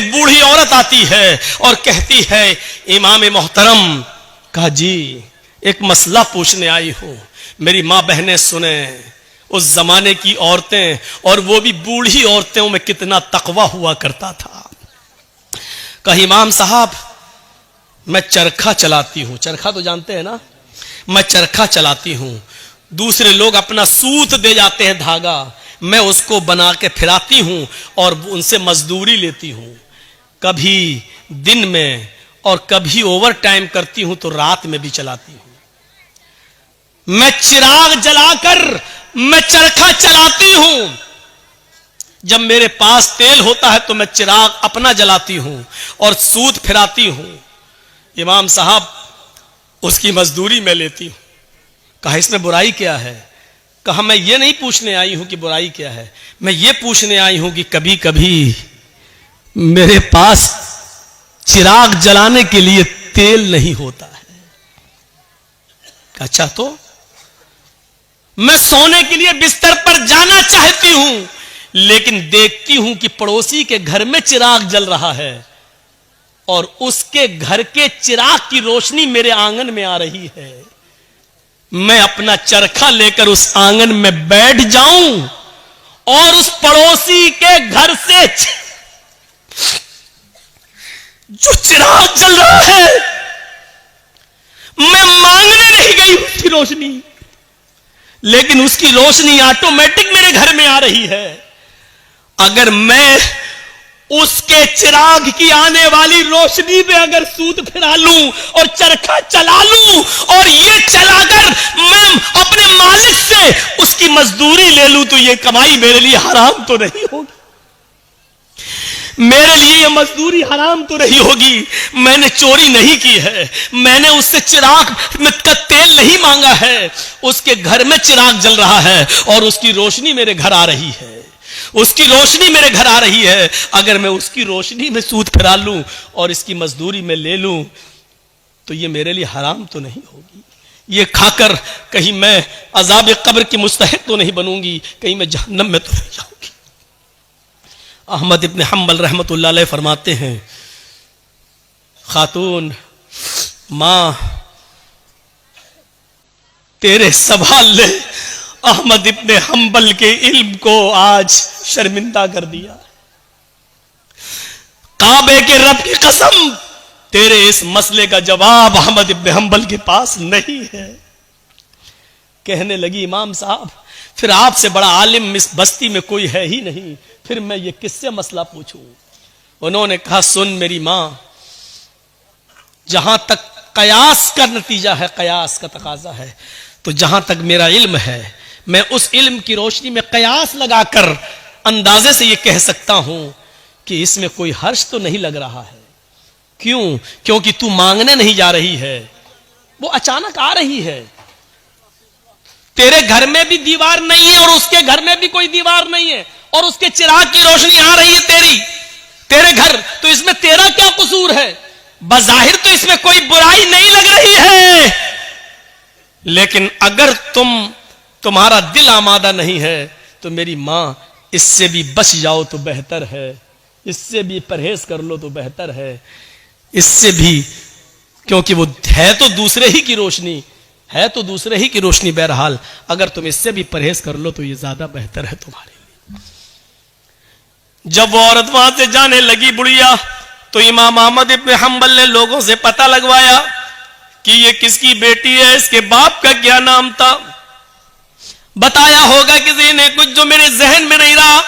एक बूढ़ी औरत आती है और कहती है, इमाम मोहतरम, कहा जी एक मसला पूछने आई हूं, मेरी मां बहनें सुने, उस जमाने की औरतें और वो भी बूढ़ी औरतों में कितना तकवा हुआ करता था। कहा इमाम साहब मैं चरखा चलाती हूं, चरखा तो जानते हैं ना, मैं चरखा चलाती हूं, दूसरे लोग अपना सूत दे जाते हैं धागा, मैं उसको बना के फिराती हूं और उनसे मजदूरी लेती हूं, कभी दिन में और कभी ओवर टाइम करती हूं तो रात में भी चलाती हूं। मैं चिराग जलाकर मैं चरखा चलाती हूं, जब मेरे पास तेल होता है तो मैं चिराग अपना जलाती हूं और सूत फिराती हूं। इमाम साहब उसकी मजदूरी मैं लेती हूं। कहा इसमें बुराई क्या है? कहा मैं ये नहीं पूछने आई हूं कि बुराई क्या है, मैं ये पूछने आई हूं कि कभी कभी मेरे पास चिराग जलाने के लिए तेल नहीं होता है। अच्छा तो मैं सोने के लिए बिस्तर पर जाना चाहती हूं, लेकिन देखती हूं कि पड़ोसी के घर में चिराग जल रहा है और उसके घर के चिराग की रोशनी मेरे आंगन में आ रही है। मैं अपना चरखा लेकर उस आंगन में बैठ जाऊं और उस पड़ोसी के घर से जो चिराग जल रहा है, मैं मांगने नहीं गई उसकी रोशनी, लेकिन उसकी रोशनी ऑटोमेटिक मेरे घर में आ रही है। अगर मैं उसके चिराग की आने वाली रोशनी में अगर सूत फिरा लूं और चरखा चला लूं और ये चलाकर मैं अपने मालिक से उसकी मजदूरी ले लूं, तो ये कमाई मेरे लिए हराम तो नहीं होगी? मेरे लिए ये मजदूरी हराम तो नहीं होगी? मैंने चोरी नहीं की है, मैंने उससे चिराग का तेल नहीं मांगा है, उसके घर में चिराग जल रहा है और उसकी रोशनी मेरे घर आ रही है, उसकी रोशनी मेरे घर आ रही है। अगर मैं उसकी रोशनी में सूत फिरा लूं और इसकी मजदूरी में ले लूं तो ये मेरे लिए हराम तो नहीं होगी? ये खाकर कहीं मैं अजाब कब्र की मुस्तहिक तो नहीं बनूंगी, कहीं मैं जहन्नम में तो नहीं जाऊंगी? अहमद इब्न हम्बल रहमतुल्लाह अलैह फरमाते हैं, खातून मां तेरे सवाल ने अहमद इब्न हम्बल के इल्म को आज शर्मिंदा कर दिया। काबे के रब की कसम, तेरे इस मसले का जवाब अहमद इब्न हम्बल के पास नहीं है। कहने लगी, इमाम साहब फिर आपसे बड़ा आलिम इस बस्ती में कोई है ही नहीं, फिर मैं ये किससे मसला पूछूं? उन्होंने कहा, सुन मेरी मां, जहां तक कयास का नतीजा है, कयास का तकाजा है, तो जहां तक मेरा इल्म है, मैं उस इल्म की रोशनी में कयास लगाकर अंदाजे से यह कह सकता हूं कि इसमें कोई हर्ष तो नहीं लग रहा है। क्यों? क्योंकि तू मांगने नहीं जा रही है, वो अचानक आ रही है। तेरे घर में भी दीवार नहीं है और उसके घर में भी कोई दीवार नहीं है और उसके चिराग की रोशनी आ रही है तेरे घर, तो इसमें तेरा क्या कसूर है? बज़ाहिर तो इसमें कोई बुराई नहीं लग रही है, लेकिन अगर तुम्हारा दिल आमादा नहीं है तो मेरी मां इससे भी बच जाओ तो बेहतर है, इससे भी परहेज कर लो तो बेहतर है, इससे भी, क्योंकि वो है तो दूसरे ही की रोशनी, है तो दूसरे ही की रोशनी। बहरहाल अगर तुम इससे भी परहेज कर लो तो ये ज्यादा बेहतर है तुम्हारे लिए। जब वो औरत वहां से जाने लगी बुढ़िया, तो इमाम अहमद इब्न हम्बल ने लोगों से पता लगवाया कि ये किसकी बेटी है, इसके बाप का क्या नाम था। बताया होगा किसी ने कुछ जो मेरे जहन में नहीं रहा।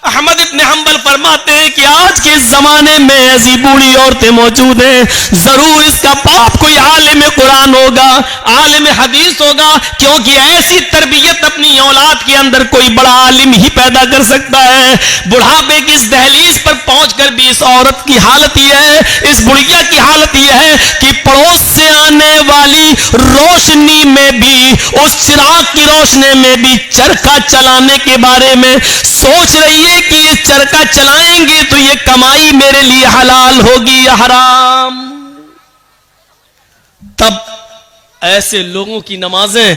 अहमद इब्न हम्बल फरमाते हैं कि आज के जमाने में ऐसी बूढ़ी औरतें मौजूद हैं, जरूर इसका बाप कोई आलिम कुरान होगा, आलिम हदीस होगा, क्योंकि ऐसी तरबियत अपनी औलाद के अंदर कोई बड़ा आलिम ही पैदा कर सकता है। बुढ़ापे की इस दहलीज पर पहुंचकर भी इस औरत की हालत यह है, इस बुढ़िया की हालत यह है कि पड़ोस से आने वाली रोशनी में भी, उस चिराग की रोशनी में भी चरखा चलाने के बारे में सोच रही है कि ये चरखा चलाएंगे तो ये कमाई मेरे लिए हलाल होगी या हराम। तब ऐसे लोगों की नमाजें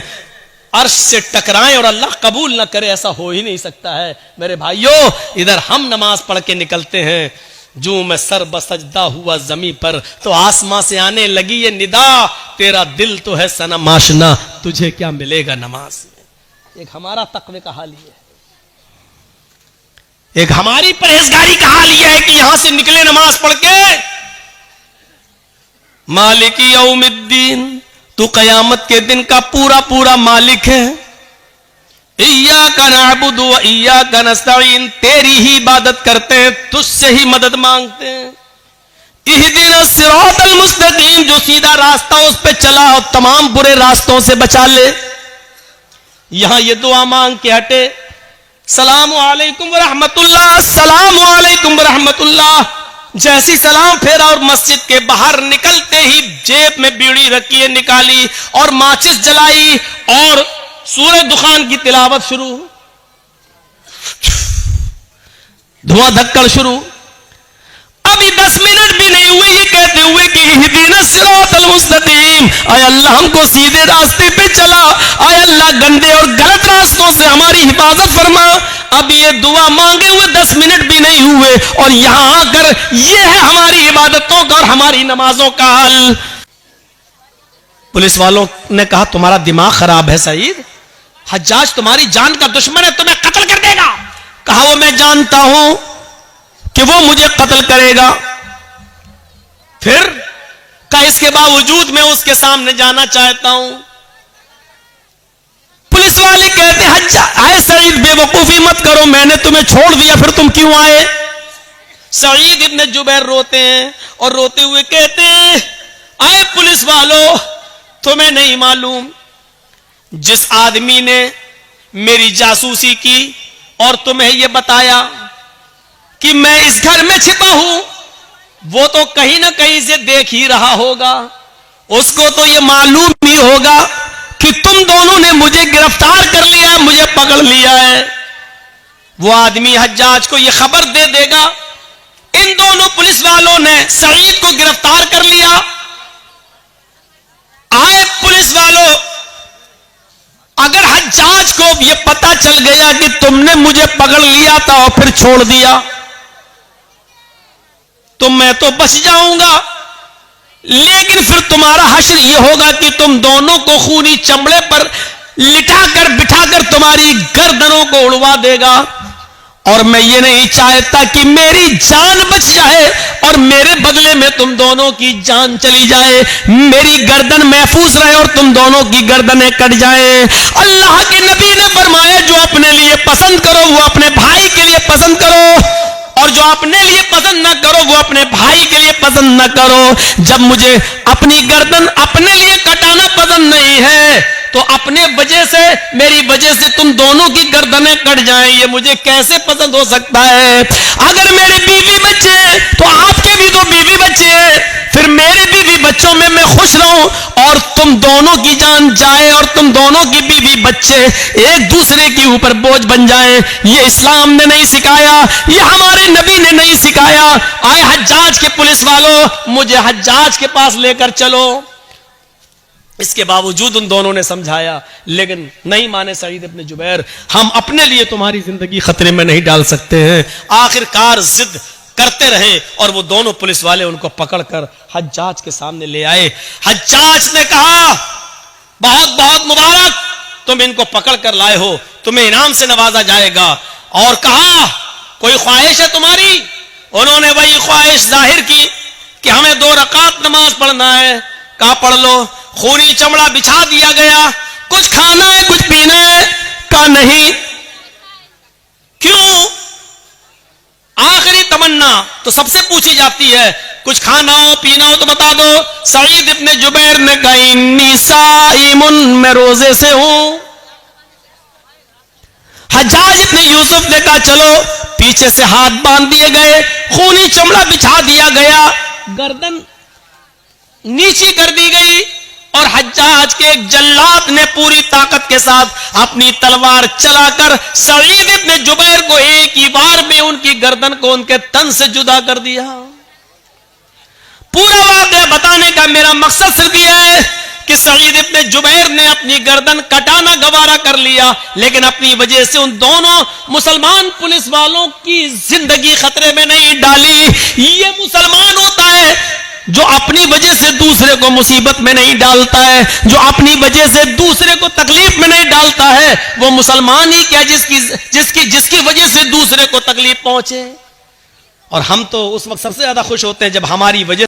अर्श से टकराएं और अल्लाह कबूल ना करे, ऐसा हो ही नहीं सकता है। मेरे भाइयों, इधर हम नमाज पढ़ के निकलते हैं, जो मैं सर बसजदा हुआ जमी पर तो आसमां से आने लगी ये निदा, तेरा दिल तो है सनम आशना, तुझे क्या मिलेगा नमाज में। एक हमारा तकवे का हाल ये है, एक हमारी परहेजगारी का हाल यह है कि यहां से निकले नमाज पढ़ के, मालिकी यौमिद्दीन, तू कयामत के दिन का पूरा पूरा मालिक है। इय्याका नअबुदु व इय्याका नस्तईन, तेरी ही इबादत करते हैं, तुझसे ही मदद मांगते हैं। इहदिनस सिरातल मुस्तकीम, जो सीधा रास्ता उस पे चला और तमाम बुरे रास्तों से बचा ले। यहां ये दुआ मांग के हटे, सलामु अलैकुम व रहमतुल्लाह, सलामु अलैकुम व रहमतुल्लाह, जैसी सलाम फेरा और मस्जिद के बाहर निकलते ही जेब में बीड़ी रखी है निकाली और माचिस जलाई और सूरह दुखान की तिलावत शुरू, धुआं धक्कड़ शुरू। अभी 10 मिनट भी नहीं हुए ये कहते हुए कि इहदिनस सिरातल मुस्तकीम, आय अल्लाह हमको सीधे रास्ते पे चला, आय अल्लाह गंदे और गलत रास्तों से हमारी हिफाजत फरमा। अब ये दुआ मांगे हुए 10 मिनट भी नहीं हुए और यहां आकर ये है हमारी इबादतों का और हमारी नमाजों का हाल। पुलिस वालों ने कहा तुम्हारा दिमाग खराब है सईद, हज्जाज तुम्हारी जान का दुश्मन है, तुम्हें कत्ल कर देगा। कहा वो मैं जानता हूं कि वो मुझे कत्ल करेगा, फिर का इसके बावजूद मैं उसके सामने जाना चाहता हूं। पुलिस वाले कहते हज्जाज आए सईद बेवकूफी मत करो, मैंने तुम्हें छोड़ दिया, फिर तुम क्यों आए। सईद इब्न जुबैर रोते हैं और रोते हुए कहते हैं आए पुलिस वालों, तुम्हें नहीं मालूम जिस आदमी ने मेरी जासूसी की और तुम्हें यह बताया कि मैं इस घर में छिपा हूं, वो तो कहीं ना कहीं से देख ही रहा होगा, उसको तो यह मालूम ही होगा कि तुम दोनों ने मुझे गिरफ्तार कर लिया है, मुझे पकड़ लिया है। वो आदमी हज्जाज को यह खबर दे देगा इन दोनों पुलिस वालों ने सईद को गिरफ्तार कर लिया। आए पुलिस वालों, अगर हज्जाज को यह पता चल गया कि तुमने मुझे पकड़ लिया था और फिर छोड़ दिया तो मैं तो बच जाऊंगा, लेकिन फिर तुम्हारा हश्र यह होगा कि तुम दोनों को खूनी चमड़े पर लिटाकर बिठाकर तुम्हारी गर्दनों को उड़वा देगा। और मैं ये नहीं चाहता कि मेरी जान बच जाए और मेरे बदले में तुम दोनों की जान चली जाए, मेरी गर्दन महफूज रहे और तुम दोनों की गर्दनें कट जाए। अल्लाह के नबी ने फरमाया जो अपने लिए पसंद करो वो अपने भाई के लिए पसंद करो और जो अपने लिए पसंद ना करो वो अपने भाई के लिए पसंद ना करो। जब मुझे अपनी गर्दन अपने लिए कटाना पसंद नहीं है तो अपने वजह से मेरी वजह से तुम दोनों की गर्दनें कट जाएं, ये मुझे कैसे पसंद हो सकता है। अगर मेरे बीवी बच्चे तो आपके भी तो बीवी बच्चे हैं, फिर मेरे बीवी बच्चों में मैं खुश रहूं और तुम दोनों की जान जाए और तुम दोनों की बीवी बच्चे एक दूसरे के ऊपर बोझ बन जाए, ये इस्लाम ने नहीं सिखाया, ये हमारे नबी ने नहीं सिखाया। आए हज्जाज के पुलिस वालों, मुझे हज्जाज के पास लेकर चलो। इसके बावजूद उन दोनों ने समझाया लेकिन नहीं माने सईद इब्न जुबैर, हम अपने लिए तुम्हारी जिंदगी खतरे में नहीं डाल सकते हैं। आखिरकार जिद करते रहे और वो दोनों पुलिस वाले उनको पकड़कर हज्जाज के सामने ले आए। हज्जाज ने कहा बहुत बहुत मुबारक, तुम इनको पकड़ कर लाए हो, तुम्हें इनाम से नवाजा जाएगा। और कहा कोई ख्वाहिश है तुम्हारी? उन्होंने वही ख्वाहिश जाहिर की कि हमें 2 रकात नमाज पढ़ना है। कहा पढ़ लो। खूनी चमड़ा बिछा दिया गया। कुछ खाना है कुछ पीना है? कहा नहीं। क्यों? आखिरी तमन्ना तो सबसे पूछी जाती है, कुछ खाना हो पीना हो तो बता दो। सईद इब्न जुबैर ने कहा इन्नी साइमुन, मैं रोजे से हूं। हज्जाज इब्न यूसुफ ने कहा चलो। पीछे से हाथ बांध दिए गए, खूनी चमड़ा बिछा दिया गया, गर्दन नीची कर दी गई और हज्जाज के एक जल्लाद ने पूरी ताकत के साथ अपनी तलवार चलाकर सईद इब्न जुबैर को एक ही बार में उनकी गर्दन को उनके तन से जुदा कर दिया। पूरा वाक़या बताने का मेरा मकसद सिर्फ यह है कि सईद इब्ने जुबैर ने अपनी गर्दन कटाना गवारा कर लिया, लेकिन अपनी वजह से उन दोनों मुसलमान पुलिस वालों की जिंदगी खतरे में नहीं डाली। ये मुसलमान होता है जो अपनी वजह से दूसरे को मुसीबत में नहीं डालता है, जो अपनी वजह से दूसरे को तकलीफ में नहीं डालता है। वो मुसलमान ही क्या जिसकी वजह से दूसरे को तकलीफ पहुंचे। और हम तो उस वक्त सबसे ज्यादा खुश होते हैं जब हमारी वजह